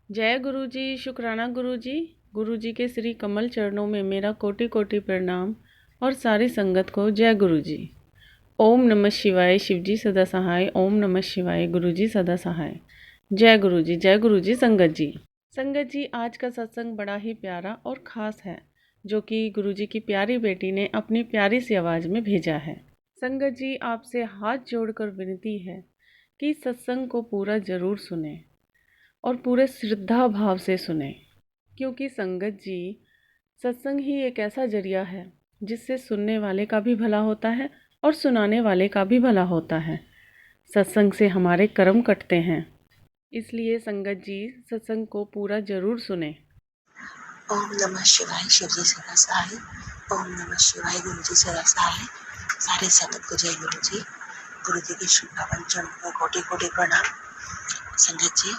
जय गुरु जी, शुक्राना गुरु जी। गुरु जी के श्री कमल चरणों में मेरा कोटि कोटि प्रणाम और सारी संगत को जय गुरु जी। ओम नमः शिवाय, शिव जी सदा सहाय। ओम नमः शिवाय, गुरु जी सदा सहाय। जय गुरु जी, जय गुरु जी। संगत जी, संगत जी, आज का सत्संग बड़ा ही प्यारा और ख़ास है, जो कि गुरु जी की प्यारी बेटी ने अपनी प्यारी सी आवाज़ में भेजा है। संगत जी, आपसे हाथ जोड़कर विनती है कि सत्संग को पूरा ज़रूर सुने और पूरे श्रद्धा भाव से सुने, क्योंकि संगत जी, सत्संग ही एक ऐसा जरिया है जिससे सुनने वाले का भी भला होता है और सुनाने वाले का भी भला होता है। सत्संग से हमारे कर्म कटते हैं, इसलिए संगत जी सत्संग को पूरा जरूर सुने। ओम नमः शिवाय, शिव जी सदा सहाय। ओम नमः शिवाय, गुरु जी सदा सहाय। सारे संगत को जय गुरु जी। गुरु जी के शुभ पावन चरणों में कोटि कोटि प्रणाम। संगत जी,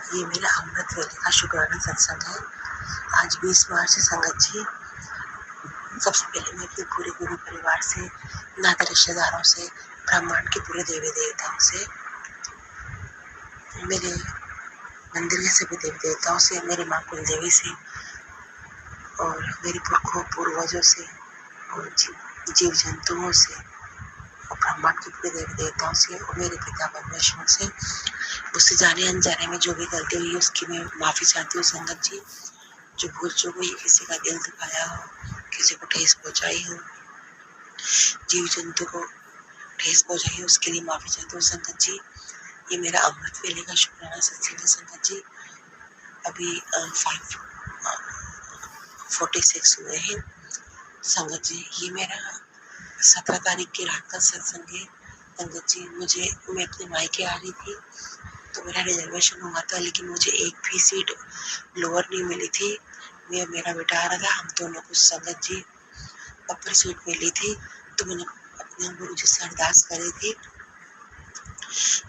ये मेरा अमृत वेले का शुक्राना सत्संग है। आज 20 मार्च है। संगत जी, सबसे पहले मैं अपने पूरे गुरु परिवार से, नाता रिश्तेदारों से, ब्रह्मांड के पूरे देवी देवताओं से, मेरे मंदिर के सभी देवी देवताओं से, मेरी माँ कुल देवी से और मेरे पुरखों पूर्वजों से और जीव जंतुओं से और ब्रह्मांड के पूरे देवी देवताओं से और मेरे पिता परमेश्वर से मुझसे जाने अनजाने में जो भी गलती हुई है उसकी मैं माफ़ी चाहती हूँ। संगत जी, जो भूल चूक हुई, किसी का दिल दुखाया हो, किसी को ठेस पहुँचाई हो, जीव जंतु को ठेस पहुँचाई हो, उसके लिए माफ़ी चाहती हूँ। संगत जी, ये मेरा अमृत वेले का शुक्राना सत्संग है। संगत जी, अभी 5:46 हुए हैं। संगत जी, ये मेरा 17 तारीख की रात का सत्संग है। संगत जी, मैं अपने मायके आ रही थी तो मेरा रिजर्वेशन हुआ था, लेकिन मुझे एक भी सीट लोअर नहीं मिली थी। मेरा बेटा आ रहा था, हम दोनों को संगत जी अपर सीट मिली थी। तो मैंने अपने गुरु जी से अरदास करी थी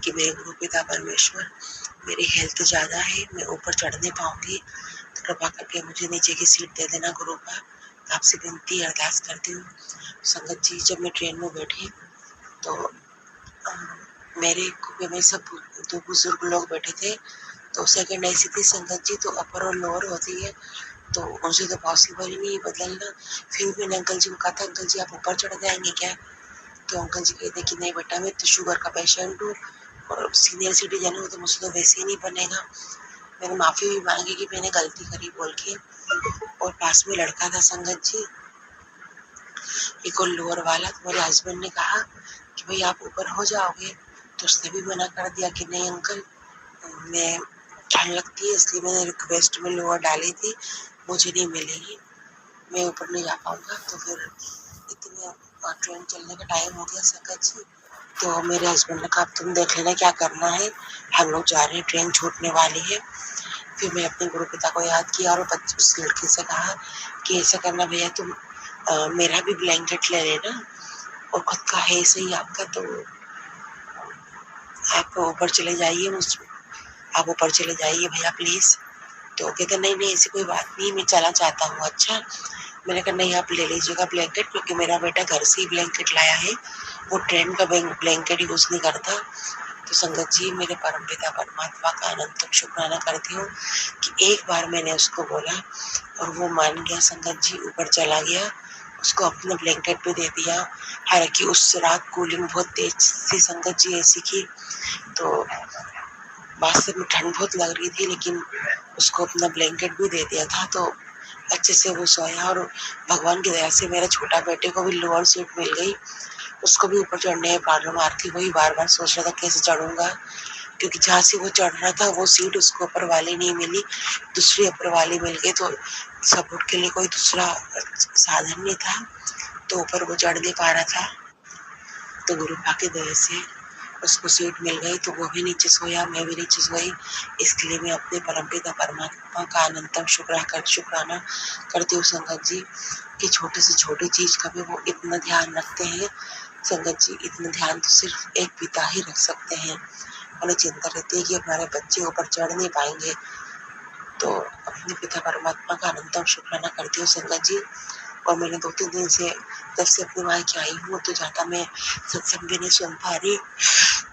कि मेरे गुरु पिता परमेश्वर, मेरी हेल्थ ज़्यादा है, मैं ऊपर चढ़ नहीं पाऊंगी, तो कृपा करके मुझे नीचे की सीट दे देना गुरु का। आपसे विनती अरदास करती हूँ। संगत जी, जब मैं ट्रेन में बैठी तो मेरे कुएं में सब 2 बुजुर्ग लोग बैठे थे। तो सेकंड ऐसी थी संगत जी, तो अपर और लोअर होती है, तो उनसे तो पॉसिबल ही नहीं बदलना। फिर मैंने अंकल जी को कहा था, अंकल जी आप ऊपर चढ़ जाएंगे क्या? तो अंकल जी कहते कि नहीं बेटा, मैं तो शुगर का पेशेंट हूँ और सीनियर सिटीजन हूँ, तो मुझसे तो वैसे ही नहीं बनेगा। मैंने माफ़ी भी मांगी कि मैंने गलती करी बोल के। और पास में लड़का था संगत जी, एक और लोअर वाला, तो मेरे हस्बैंड ने कहा कि भाई आप ऊपर हो जाओगे, तो उसने भी मना कर दिया कि नहीं अंकल, मैं ठंड लगती है इसलिए मैंने रिक्वेस्ट में लोअर डाली थी, मुझे नहीं मिलेगी, मैं ऊपर नहीं जा पाऊंगा। तो फिर इतने ट्रेन चलने का टाइम हो गया संगत जी, तो मेरे हस्बैंड ने कहा तुम देख लेना क्या करना है, हम लोग जा रहे हैं, ट्रेन छूटने वाली है। फिर मैं अपने गुरु पिता को याद किया और उस लड़के से कहा कि ऐसा करना भैया, तुम मेरा भी ब्लैंकेट ले लेना और खुद का है सही आपका, तो आप ऊपर चले जाइए, आप ऊपर चले जाइए भैया प्लीज़। तो कहते नहीं नहीं ऐसी कोई बात नहीं, मैं चला चाहता हूँ। अच्छा, मैंने कहा नहीं आप ले लीजिएगा ब्लैंकेट, क्योंकि मेरा बेटा घर से ही ब्लैंकेट लाया है, वो ट्रेन का ब्लैंकेट यूज़ नहीं करता। तो संगत जी, मेरे परमपिता परमात्मा का अनंत शुक्राना करती हूँ कि एक बार मैंने उसको बोला और वो मान गया संगत जी, ऊपर चला गया, उसको अपना ब्लैंकेट भी दे दिया। हालांकि उस रात कूलिंग बहुत तेज थी संगत जी, ऐसी की तो वास्तव में ठंड बहुत लग रही थी, लेकिन उसको अपना ब्लैंकेट भी दे दिया था, तो अच्छे से वो सोया। और भगवान की दया से मेरे छोटा बेटे को भी लोअर सीट मिल गई, उसको भी ऊपर चढ़ने में प्रॉब्लम आ रही थी, वही बार बार सोच रहा था कैसे चढ़ूंगा, क्योंकि जहाँ से वो चढ़ रहा था वो सीट उसको ऊपर वाली नहीं मिली, दूसरी ऊपर वाली मिल गई, तो सपोर्ट के लिए कोई दूसरा साधन नहीं था, तो ऊपर वो चढ़ नहीं पा रहा था। तो गुरु पा की दया से उसको सीट मिल गई, तो वो भी नीचे सोया, मैं भी नीचे सोई। इसके लिए मैं अपने परमपिता परमात्मा का अनंतम शुक्राना करती हूँ संगत जी, कि छोटे से छोटी चीज़ का भी वो इतना ध्यान रखते हैं। संगत जी, इतना ध्यान तो सिर्फ एक पिता ही रख सकते हैं। उन्हें चिंता रहती है कि हमारे बच्चे ऊपर चढ़ नहीं पाएंगे, तो अपने पिता परमात्मा का अनंतम शुक्राना करती हूँ संगत जी। और मैंने 2-3 दिन से, जब से अपनी मायके आई हूँ, तो ज़्यादा मैं सत्संग भी नहीं सुन पा रही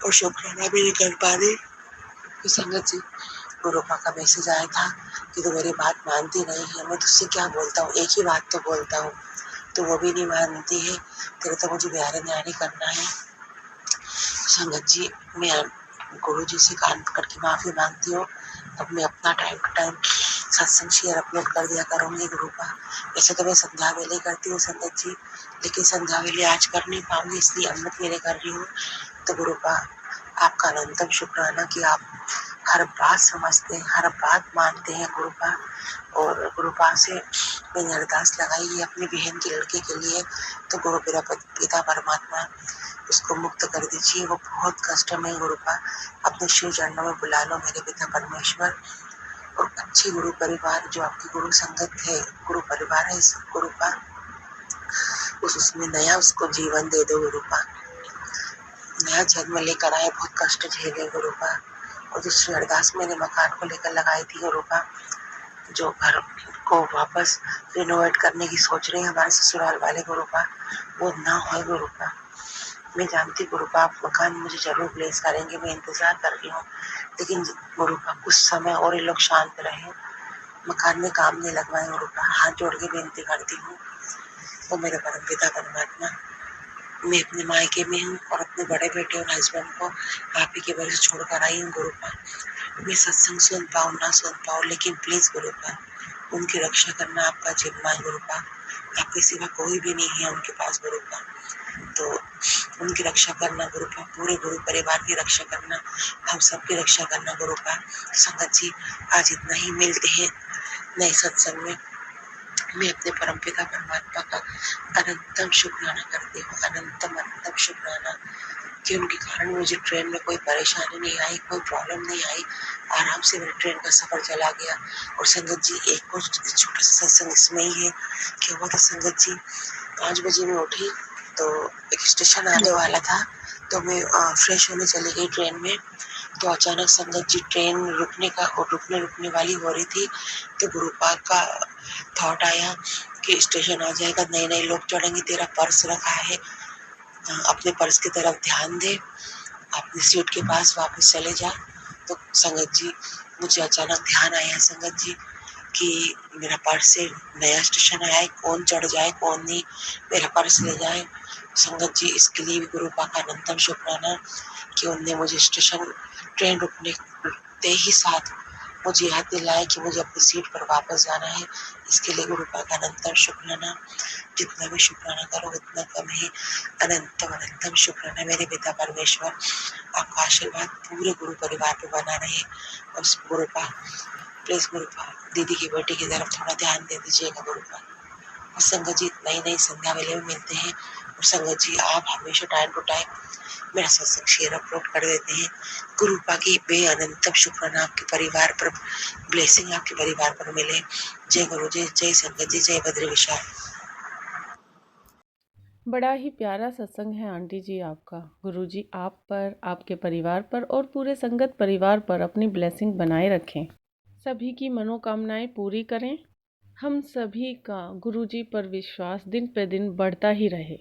और शुक्राना भी नहीं कर पा रही, फिर संगत जी, गुरुपा का मैसेज आया था कि तू मेरी बात मानती नहीं है, मैं तुझसे क्या बोलता हूँ, एक ही बात तो बोलता हूँ, तो वो भी नहीं मानती है, तेरे तो मुझे बिहारी न्यारी करना है। संगत जी, मैं गुरु जी से कान पकड़ के माफ़ी मांगती हूँ। अब मैं अपना टाइम टू टाइम सत्संग शेयर अपलोड कर दिया करूँगी गुरुपा। वैसे तो मैं संध्या वेले करती हूँ संगत जी, लेकिन संध्या वेले आज कर नहीं पाऊंगी, इसलिए अमृत वेले कर रही हूँ। तो गुरुपा, आपका अनंतम शुक्राना कि आप हर बात समझते हैं, हर बात मानते हैं गुरुपा। और गुरुपा से मैंने अरदास लगाई है अपनी बहन के लड़के के लिए, तो गुरु मेरा पिता परमात्मा उसको मुक्त कर दीजिए, वो बहुत कष्ट में है गुरुपा। अपने शिव चरणों में बुला लो मेरे पिता परमेश्वर। और अच्छे गुरु परिवार जो आपकी गुरु संगत है, गुरु परिवार है गुरुपा, उसमें नया उसको जीवन दे दो गुरुपा। नया जन्म लेकर आए, बहुत कष्ट झेले गुरुपा। और दूसरी अरदास मैंने मकान को लेकर लगाई थी गुरुपा, जो घर को वापस रिनोवेट करने की सोच रहे हैं हमारे ससुराल वाले गुरुपा, वो ना हो गुरुपा। मैं जानती गुरुपा आप मकान मुझे जरूर ब्लेस करेंगे, मैं इंतजार कर रही हूँ, लेकिन गुरुपा कुछ समय और ये लोग शांत रहे, मकान में काम नहीं लगवाए गुरुपा। हाथ जोड़ के विनती करती हूँ। तो मेरे परम पिता परमात्मा, मैं अपने मायके में हूँ और अपने बड़े बेटे और हस्बैंड को आप ही के वजह से छोड़ कर आई हूँ गुरुपा। मैं सत्संग सुन पाऊँ ना सुन पाऊँ, लेकिन प्लीज गुरुपा उनकी रक्षा करना आपका जिम्मा है गुरुपा। आपके सिवा कोई भी नहीं है उनके पास गुरुपा, तो उनकी रक्षा करना गुरुपा, पूरे गुरु परिवार की रक्षा करना, हम सबकी रक्षा करना गुरुपा। संगत जी, आज इतना ही, मिलते हैं नए सत्संग में। मैं अपने परमपिता परमात्मा का अनंतम शुक्राना करती हूँ, अनंतम अनंतम शुक्राना कि उनके कारण मुझे ट्रेन में कोई परेशानी नहीं आई, कोई प्रॉब्लम नहीं आई, आराम से मेरे ट्रेन का सफर चला गया। और संगत जी, एक और छोटा सा सत्संग इसमें ही है। क्या हुआ था संगत जी, 5 बजे मैं उठी तो एक स्टेशन आने वाला था, तो मैं फ्रेश होने चली गई ट्रेन में। तो अचानक संगत जी ट्रेन रुकने वाली हो रही थी, तो गुरुपाद का थॉट आया कि स्टेशन आ जाएगा, नए नए लोग चढ़ेंगे, तेरा पर्स रखा है, अपने पर्स की तरफ ध्यान दे, अपनी सीट के पास वापस चले जा। तो संगत जी, मुझे अचानक ध्यान आया संगत जी कि मेरा पर्स है, नया स्टेशन आया है, कौन चढ़ जाए कौन नहीं, मेरा पर्स ले जाए। संगत जी, इसके लिए भी गुरुपा का अनंतम शुक्राना कि उनने मुझे स्टेशन ट्रेन रुकते ही साथ मुझे याद दिलाया कि मुझे अपनी सीट पर वापस जाना है। इसके लिए गुरुपा का अनंतम शुक्राना। जितना भी शुक्राना करो उतना कम है। अनंतम अनंतम शुक्राना मेरे पिता परमेश्वर, आपका आशीर्वाद पूरे गुरु परिवार पे बना रहे। और गुरुपा प्लीज गुरुपा दीदी की बेटी की तरफ थोड़ा ध्यान दे दीजिएगा गुरुपा। और संगत जी, नई नई संध्या वेले में मिलते हैं। और संगत जी, आप हमेशा टाइम टू टाइम मेरा सत्संग शेयर अपलोड कर देते हैं। गुरुपा की बेअनंतम शुक्राना आपके परिवार पर, ब्लेसिंग आपके परिवार पर मिले। जय गुरु जी, जय संगत जी, जय बद्री विशाल। बड़ा ही प्यारा सत्संग है आंटी जी आपका। गुरुजी आप पर, आपके परिवार पर और पूरे संगत परिवार पर अपनी ब्लेसिंग बनाए रखें, सभी की मनोकामनाएं पूरी करें। हम सभी का गुरुजी पर विश्वास दिन पे दिन बढ़ता ही रहे।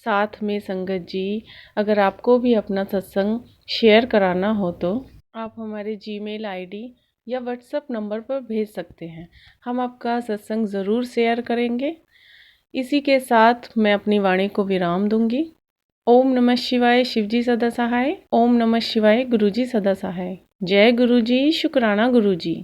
साथ में संगत जी, अगर आपको भी अपना सत्संग शेयर कराना हो तो आप हमारे जीमेल आईडी या व्हाट्सएप नंबर पर भेज सकते हैं। हम आपका सत्संग ज़रूर शेयर करेंगे। इसी के साथ मैं अपनी वाणी को विराम दूंगी। ओम नमः शिवाय, शिवजी सदा सहाय। ओम नमः शिवाय, गुरुजी सदा सहाय। जय गुरुजी, शुक्राना गुरुजी।